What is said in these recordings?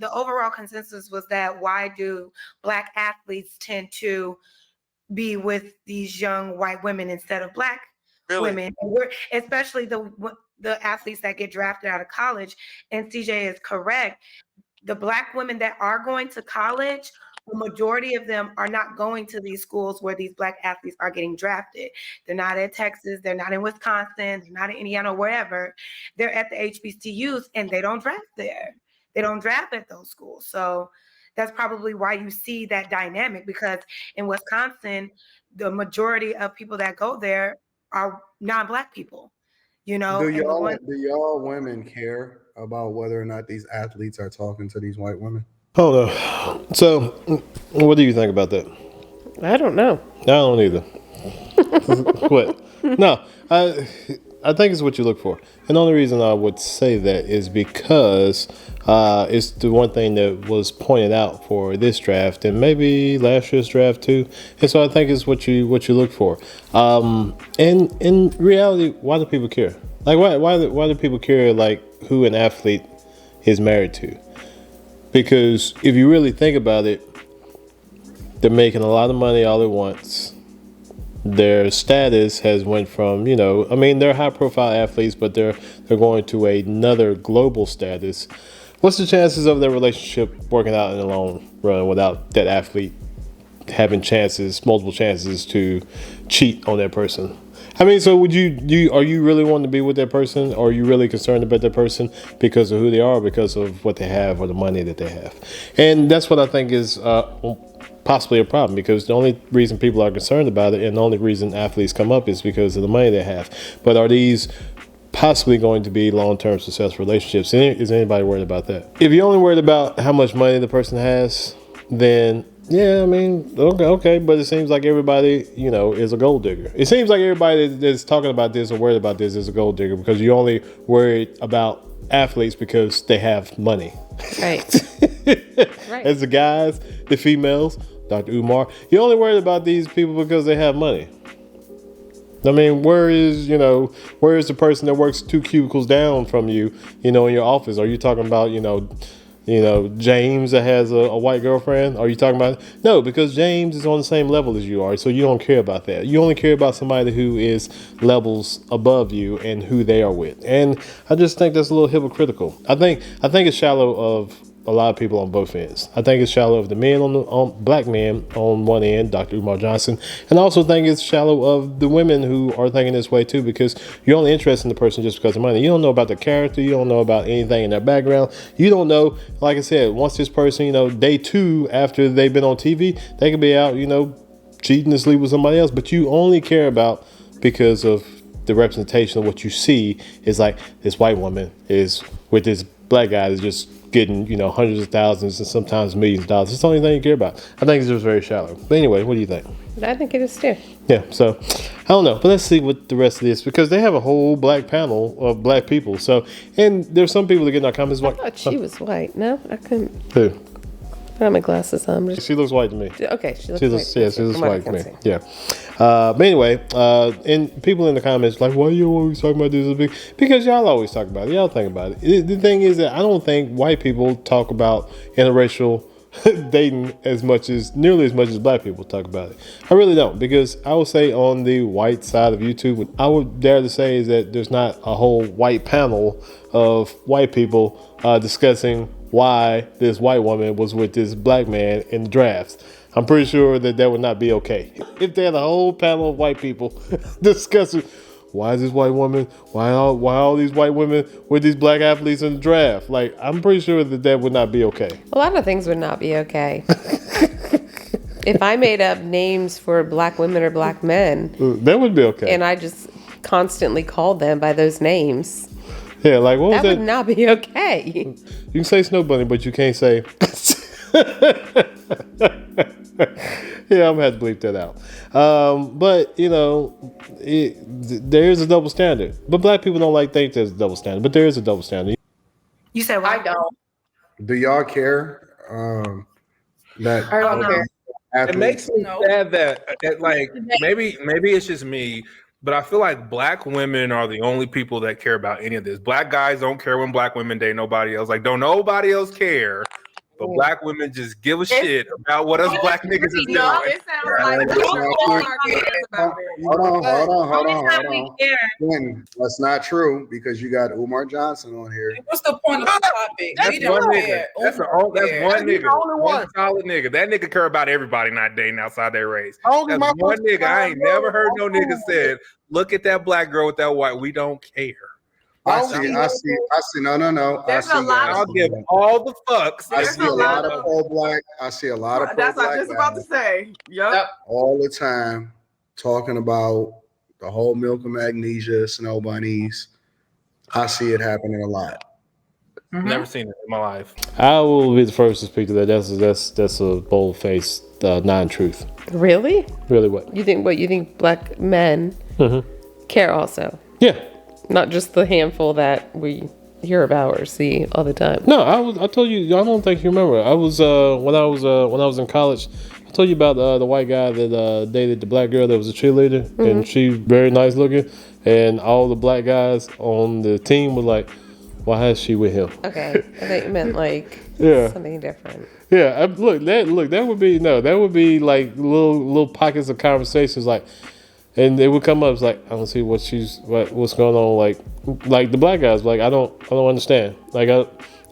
the overall consensus was that why do Black athletes tend to be with these young white women instead of Black women? And especially the athletes that get drafted out of college. And CJ is correct. The Black women that are going to college, the majority of them are not going to these schools where these Black athletes are getting drafted. They're not in Texas, they're not in Wisconsin, they're not in Indiana, wherever. They're at the HBCUs and they don't draft there. They don't draft at those schools. So that's probably why you see that dynamic, because in Wisconsin, the majority of people that go there are non-Black people, you know. Do y'all women care about whether or not these athletes are talking to these white women? Oh no. So, what do you think about that? I don't know. I don't either. What? No, I think it's what you look for. And the only reason I would say that is because it's the one thing that was pointed out for this draft and maybe last year's draft too. And so I think it's what you look for. And in reality, why do people care? Like why do people care like who an athlete is married to? Because if you really think about it, they're making a lot of money all at once. Their status has went from, they're high profile athletes, but they're going to another global status. What's the chances of their relationship working out in the long run without that athlete having multiple chances to cheat on that person? I mean, so are you really wanting to be with that person? Or are you really concerned about that person because of who they are, because of what they have or the money that they have? And that's what I think is possibly a problem, because the only reason people are concerned about it and the only reason athletes come up is because of the money they have. But are these possibly going to be long-term successful relationships? Is anybody worried about that? If you're only worried about how much money the person has, then yeah, I mean, okay, but it seems like everybody, is a gold digger. It seems like everybody that's talking about this or worried about this is a gold digger, because you're only worried about athletes because they have money. Right. Right. As the guys, the females, Dr. Umar, you're only worried about these people because they have money. I mean, where is the person that works 2 cubicles down from you, in your office? Are you talking about, James that has a white girlfriend? Are you talking about? No, because James is on the same level as you are, so you don't care about that. You only care about somebody who is levels above you and who they are with. And I just think that's a little hypocritical. I think it's shallow of a lot of people on both ends. I think it's shallow of the men on black men on one end, Dr. Umar Johnson, and I also think it's shallow of the women who are thinking this way too, because you're only interested in the person just because of money. You don't know about their character. You don't know about anything in their background. You don't know, like I said, once this person, day 2 after they've been on TV, they could be out, cheating to sleep with somebody else, but you only care about because of the representation of what you see is like this white woman is with this black guy that's just getting, hundreds of thousands and sometimes millions of dollars. It's the only thing you care about. I think it's just very shallow. But anyway, what do you think? I think it is too. Yeah, so I don't know. But let's see what the rest of this, because they have a whole black panel of black people. So, and there's some people that get in our comments. I thought she was white. No, I couldn't. Who? I have my glasses on. She looks white to me. Okay, she looks white. Yeah, she looks white to me. Yeah. But anyway, and people in the comments like, why are you always talking about this? Because y'all always talk about it. Y'all think about it. The thing is that I don't think white people talk about interracial dating nearly as much as black people talk about it. I really don't, because I would say on the white side of YouTube, I would dare to say is that there's not a whole white panel of white people discussing why this white woman was with this black man in the drafts. I'm pretty sure that would not be okay. If they had a whole panel of white people discussing why is this white woman, why all these white women with these black athletes in the draft, like, I'm pretty sure that would not be okay. A lot of things would not be okay. If I made up names for black women or black men, that would be okay. And I just constantly called them by those names. Yeah, like what was that? That would not be okay. You can say Snow Bunny, but you can't say. Yeah, I'm gonna have to bleep that out. But there is a double standard. But black people don't think there's a double standard. But there is a double standard. You said, well, I don't. Do y'all care? That I don't care. It makes me sad that like maybe it's just me. But I feel like black women are the only people that care about any of this. Black guys don't care when black women date nobody else. Like, don't nobody else care but black women just give a shit about what us black niggas is doing. It sounds like we don't care about it. Hold on. Again, that's not true because you got Umar Johnson on here. What's the point of the topic? That's We don't one care. nigga. That's one nigga. One solid nigga. That nigga care about everybody not dating outside their race. That's one nigga. I ain't never heard no nigga said, look at that black girl with that white. We don't care. I see. No. There's a lot. I'll give all the fucks. I see a lot of pro-black. I see a lot of pro-black. That's what I was just about to say. Yep. All the time talking about the whole milk and magnesia, snow bunnies. I see it happening a lot. Never seen it in my life. I will be the first to speak to that. That's a bold-faced non-truth. Really? Really, what? You think black men care also? Yeah. Not just the handful that we hear about or see all the time. No, I told you. I don't think you remember. I was when I was in college. I told you about the white guy that dated the black girl that was a cheerleader, and she very nice looking, and all the black guys on the team were like, "Why is she with him?" Okay, I thought you meant like something different. Yeah, that would be like little pockets of conversations like. And they would come up, it's like, I don't see what's going on. Like the black guys, like I don't understand.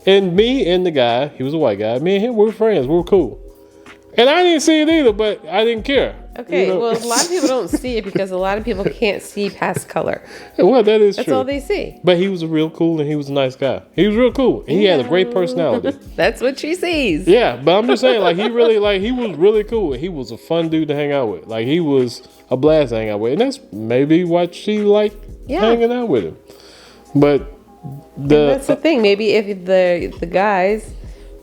And me and the guy, he was a white guy. Me and him, we were friends. We were cool. And I didn't see it either, but I didn't care. Okay, well, a lot of people don't see it because a lot of people can't see past color. Well, that's true. That's all they see. But he was real cool, and he was a nice guy. He was real cool, and he had a great personality. That's what she sees. Yeah, but I'm just saying, he was really cool. He was a fun dude to hang out with. Like, he was a blast to hang out with, and that's maybe what she liked hanging out with him. But that's the thing. Maybe if the guys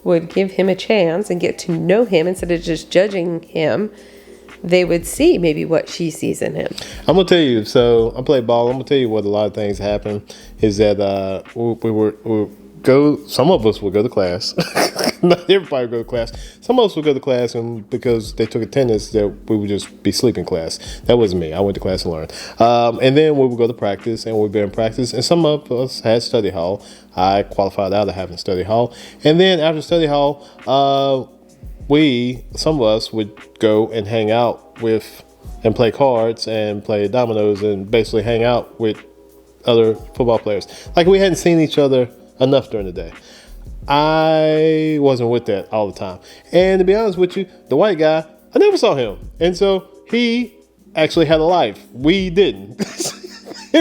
would give him a chance and get to know him instead of just judging him, they would see maybe what she sees in him. I'm gonna tell you. So I play ball. I'm gonna tell you what a lot of things happen is that some of us would go to class. Not everybody would go to class. Some of us would go to class, and because they took attendance, that we would just be sleeping in class. That wasn't me. I went to class and learned. And then we would go to practice, and we'd be in practice. And some of us had study hall. I qualified out of having study hall. And then after study hall, some of us would go and hang out with and play cards and play dominoes and basically hang out with other football players. Like, we hadn't seen each other enough during the day. I wasn't with that all the time. And to be honest with you, the white guy, I never saw him. And so he actually had a life. We didn't.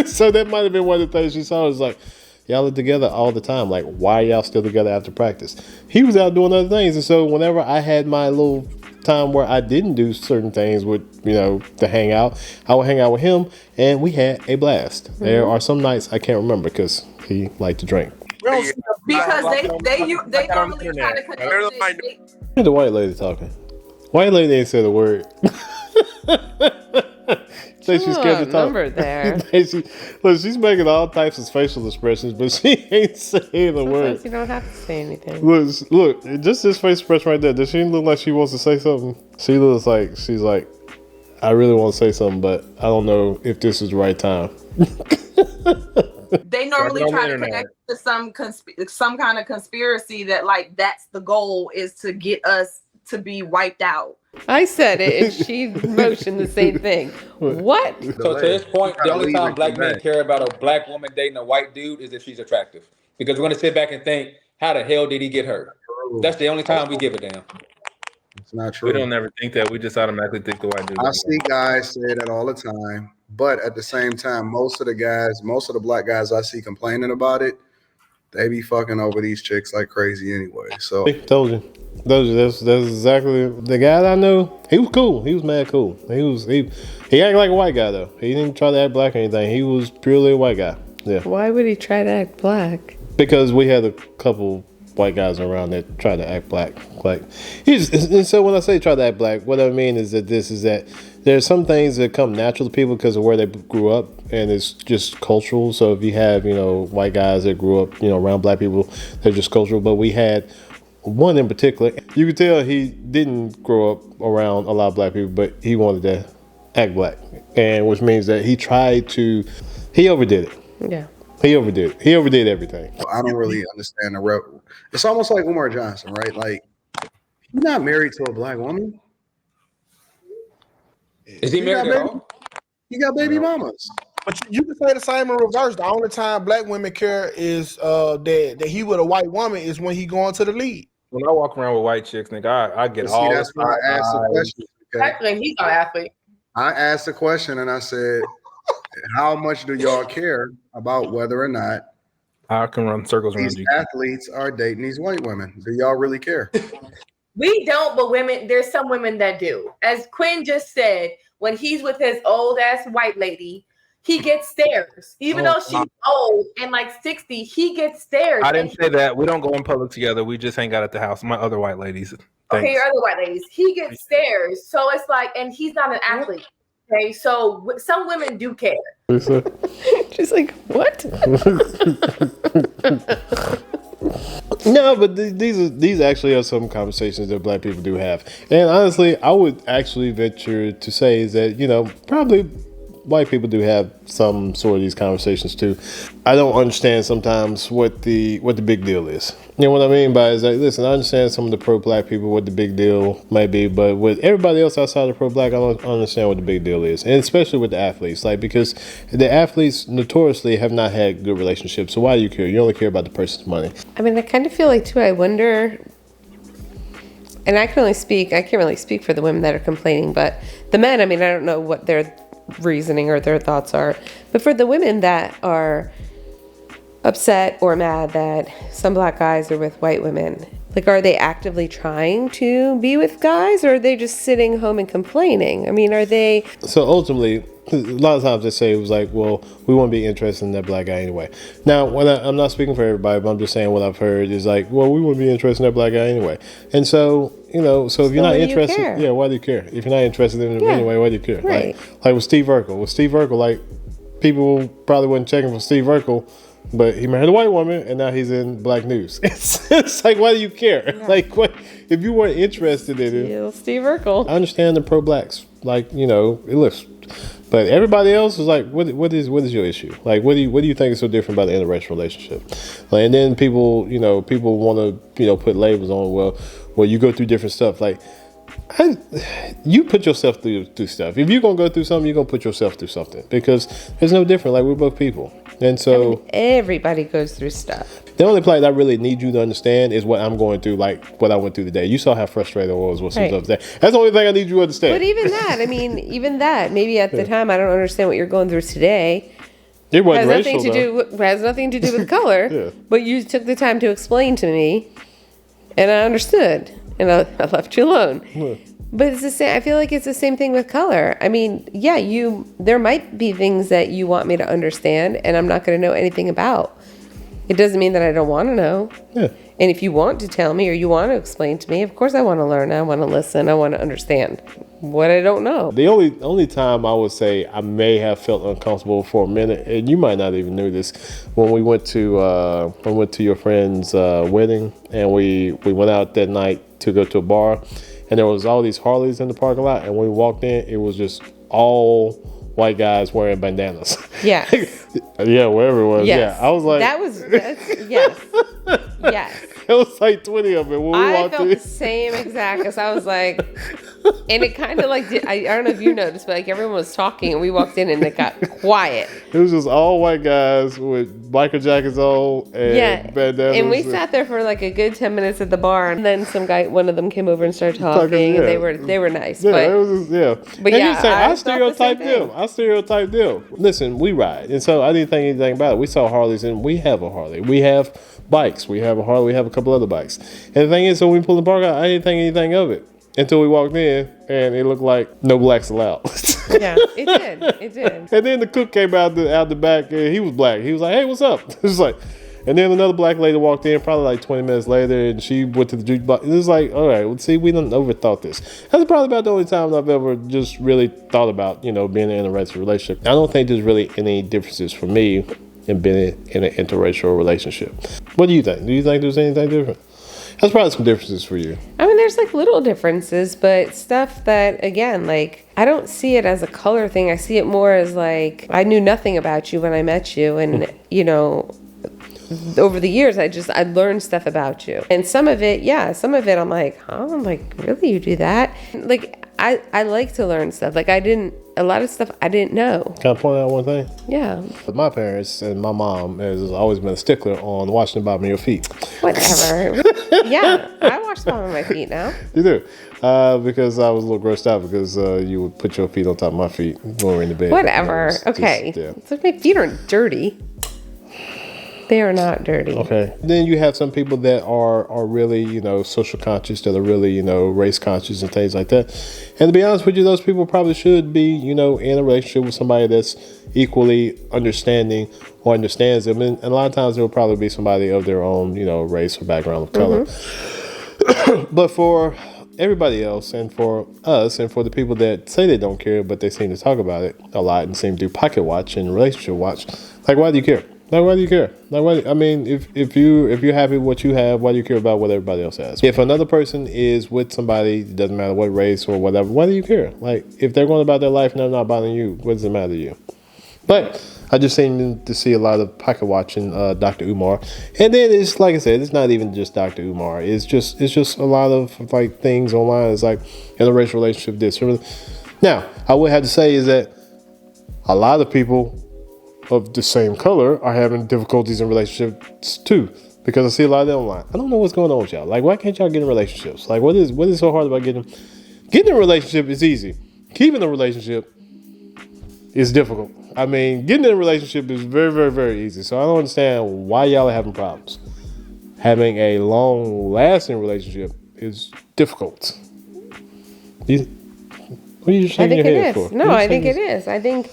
So that might have been one of the things she saw. Was like, y'all are together all the time. Like, why are y'all still together after practice? He was out doing other things. And so whenever I had my little time where I didn't do certain things with, to hang out, I would hang out with him, and we had a blast. Mm-hmm. There are some nights I can't remember because he liked to drink. Because they normally try to connect. The white lady talking. White lady ain't said a word. She's scared to talk. There. She's making all types of facial expressions, but she ain't saying a word. You don't have to say anything. Look, just this face expression right there. Does she look like she wants to say something? She looks like she's like, I really want to say something, but I don't know if this is the right time. They normally try to connect to some kind of conspiracy that that's the goal, is to get us to be wiped out. I said it, and she motioned the same thing. What? So to this point, the only time black men care about a black woman dating a white dude is if she's attractive. Because we're going to sit back and think, how the hell did he get her? That's the only time we give a damn. It's not true. We don't ever think that. We just automatically think the white dude. I see guys say that all the time. But at the same time, most of the black guys I see complaining about it, they be fucking over these chicks like crazy anyway. So told you. That's exactly the guy that I know. He was cool. He was mad cool. He acted like a white guy though. He didn't try to act black or anything. He was purely a white guy. Yeah. Why would he try to act black? Because we had a couple white guys around that try to act black. And so when I say try to act black, what I mean is that there's some things that come natural to people because of where they grew up, and it's just cultural. So if you have, white guys that grew up, around black people, they're just cultural. But we had one in particular, you could tell he didn't grow up around a lot of black people, but he wanted to act black. And which means that he overdid it. Yeah. He overdid everything. I don't really understand it's almost like Umar Johnson, right? Like, He's not married to a black woman. Is he married at all? He got baby mamas. But you can say the same in reverse. The only time black women care is that he with a white woman is when he going to the league. When I walk around with white chicks, nigga, I get all. That's why I asked the question. Actually, he's an athlete. I asked the question and I said, how much do y'all care about whether or not I can run circles around these you. athletes are dating these white women? Do y'all really care? We don't, but there's some women that do. As Quinn just said, when he's with his old ass white lady, he gets stares. Even though she's old and like 60, he gets stares. I didn't say that. We don't go in public together. We just hang out at the house. My other white ladies. Okay, your other white ladies. He gets stares. So it's like, and he's not an athlete. Okay, so some women do care. She's like, what? No, but these actually are some conversations that black people do have. And honestly, I would actually venture to say is that, probably white people do have some sort of these conversations too. I don't understand sometimes what the big deal is. You know what I mean by is like, listen, I understand some of the pro-black people what the big deal might be, but with everybody else outside of pro-black, I don't understand what the big deal is, and especially with the athletes, like because the athletes notoriously have not had good relationships. So why do you care? You only care about the person's money. I mean, I kind of feel like too. I wonder, and I can't really speak for the women that are complaining, but the men. I mean, I don't know what their reasoning or their thoughts are, but for the women that are upset or mad that some black guys are with white women, like, are they actively trying to be with guys, or are they just sitting home and complaining? I mean, are they? So ultimately, a lot of times they say it was like, well, we won't be interested in that black guy anyway. Now, when I'm not speaking for everybody, but I'm just saying what I've heard is like, well, we wouldn't be interested in that black guy anyway. And so, so if you're not interested, why do you care? If you're not interested in him anyway, why do you care? Right. Like with Steve Urkel. Like, people probably wasn't checking for Steve Urkel, but he married a white woman, and now he's in black news. It's like, why do you care? Yeah. Like, what if you weren't interested in it? Steve Urkel. I understand the pro-blacks, like, it looks, but everybody else is like, what is your issue? Like, what do you think is so different about the interracial relationship? Like, and then people want to put labels on. Well, you go through different stuff. Like, you put yourself through stuff. If you're gonna go through something, you're gonna put yourself through something, because there's no different. Like, we're both people. And so everybody goes through stuff. The only part I really need you to understand is what I'm going through, like what I went through today. You saw how frustrated I was with some stuff today. That's the only thing I need you to understand. But even that, maybe at the time I don't understand what you're going through today. It wasn't has nothing to do with color. Yeah. But you took the time to explain to me, and I understood, and I left you alone. Yeah. But it's the same. I feel like it's the same thing with color. I mean, there might be things that you want me to understand, and I'm not going to know anything about. It doesn't mean that I don't want to know. Yeah. And if you want to tell me or you want to explain to me, of course I want to learn. I want to listen. I want to understand what I don't know. The only time I would say I may have felt uncomfortable for a minute, and you might not even know this, when we went to your friend's wedding, and we went out that night to go to a bar. And there was all these Harleys in the parking lot, and when we walked in, it was just all white guys wearing bandanas. Yeah. Yeah, wherever it was. Yes. Yeah, I was like, yes. Yes. It was like 20 of them when we walked in. I felt the same exact, because I was like, and it kind of like, I don't know if you noticed, but like everyone was talking, and we walked in and it got quiet. It was just all white guys with biker jackets on and bandanas. And we sat there for like a good 10 minutes at the bar, and then one of them came over and started talking, and they were nice. Yeah, but it was just, But yeah, I stereotyped them. Listen, we ride, and so I didn't think anything about it. We saw Harleys, and we have a Harley. We have bikes. We have a Harley. We have a couple other bikes. And the thing is, so when we pulled the park out, I didn't think anything of it until we walked in, and it looked like no blacks allowed. Yeah, it did. And then the cook came out the back, and he was black. He was like, "Hey, what's up?" It was like, and then another black lady walked in probably like 20 minutes later, and she went to the jukebox. It was like, all right, well, see, we done overthought this. That's probably about the only time I've ever just really thought about, being in a interracial relationship. I don't think there's really any differences for me in being in an interracial relationship. What do you think? Do you think there's anything different? There's probably some differences for you. I mean, there's like little differences, but stuff that, again, like, I don't see it as a color thing. I see it more as like, I knew nothing about you when I met you, and, over the years, I learned stuff about you. And some of it, I'm like, huh? I'm like, really, you do that? Like, I like to learn stuff. Like, a lot of stuff I didn't know. Can I point out one thing? Yeah. But my parents and my mom has always been a stickler on washing the bottom of your feet. Whatever. Yeah, I wash the bottom of my feet now. You do? Because I was a little grossed out because you would put your feet on top of my feet when we were in the bed. Whatever. Okay. It's like my feet aren't dirty. They are not dirty. Okay. Then you have some people that are really, social conscious, that are really, race conscious and things like that. And to be honest with you, those people probably should be, in a relationship with somebody that's equally understanding or understands them. And a lot of times it will probably be somebody of their own, race or background of color. But for everybody else and for us and for the people that say they don't care, but they seem to talk about it a lot and seem to do pocket watch and relationship watch, like, why do you care? Like, why do you care? Like, if you're happy with what you have, why do you care about what everybody else has? If another person is with somebody, it doesn't matter what race or whatever, why do you care? Like, if they're going about their life and they're not bothering you, what does it matter to you? But I just seem to see a lot of pocket watching Dr. Umar, and then it's like I said, it's not even just Dr. Umar. It's just a lot of like things online. It's like interracial relationship. This. Now, I would have to say is that a lot of people of the same color are having difficulties in relationships too, because I see a lot of them online. I don't know what's going on with y'all. Like, why can't y'all get in relationships? Like, what is so hard about getting a relationship? Is easy. Keeping a relationship is difficult. I mean, getting in a relationship is very, very, very easy. So I don't understand why y'all are having problems. Having a long-lasting relationship is difficult. What are you shaking your head for? No, I think it is. I think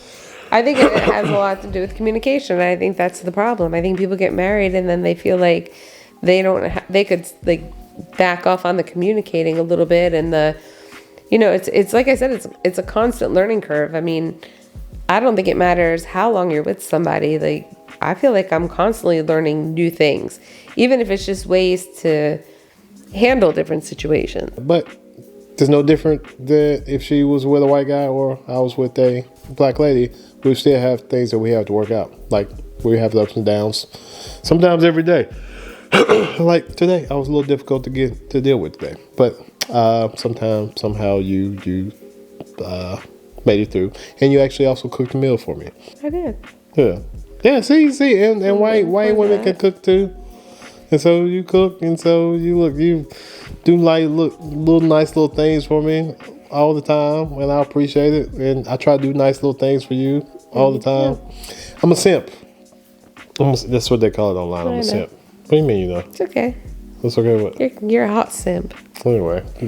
it has a lot to do with communication. I think that's the problem. I think people get married and then they feel like they could like back off on the communicating a little bit, and it's like I said, it's a constant learning curve. I mean, I don't think it matters how long you're with somebody. Like, I feel like I'm constantly learning new things, even if it's just ways to handle different situations. But there's no different than if she was with a white guy or I was with a black lady. We still have things that we have to work out. Like, we have the ups and downs, sometimes every day. Like today, I was a little difficult to deal with today, but somehow you made it through, and you actually also cooked a meal for me. I did. Yeah. See, and white women can cook too, and so you cook, and so you do like little nice little things for me all the time, and I appreciate it, and I try to do nice little things for you all the time. I'm a simp. That's what they call it online. I'm a simp. What do you mean, It's okay. That's okay. What? You're a hot simp. Anyway.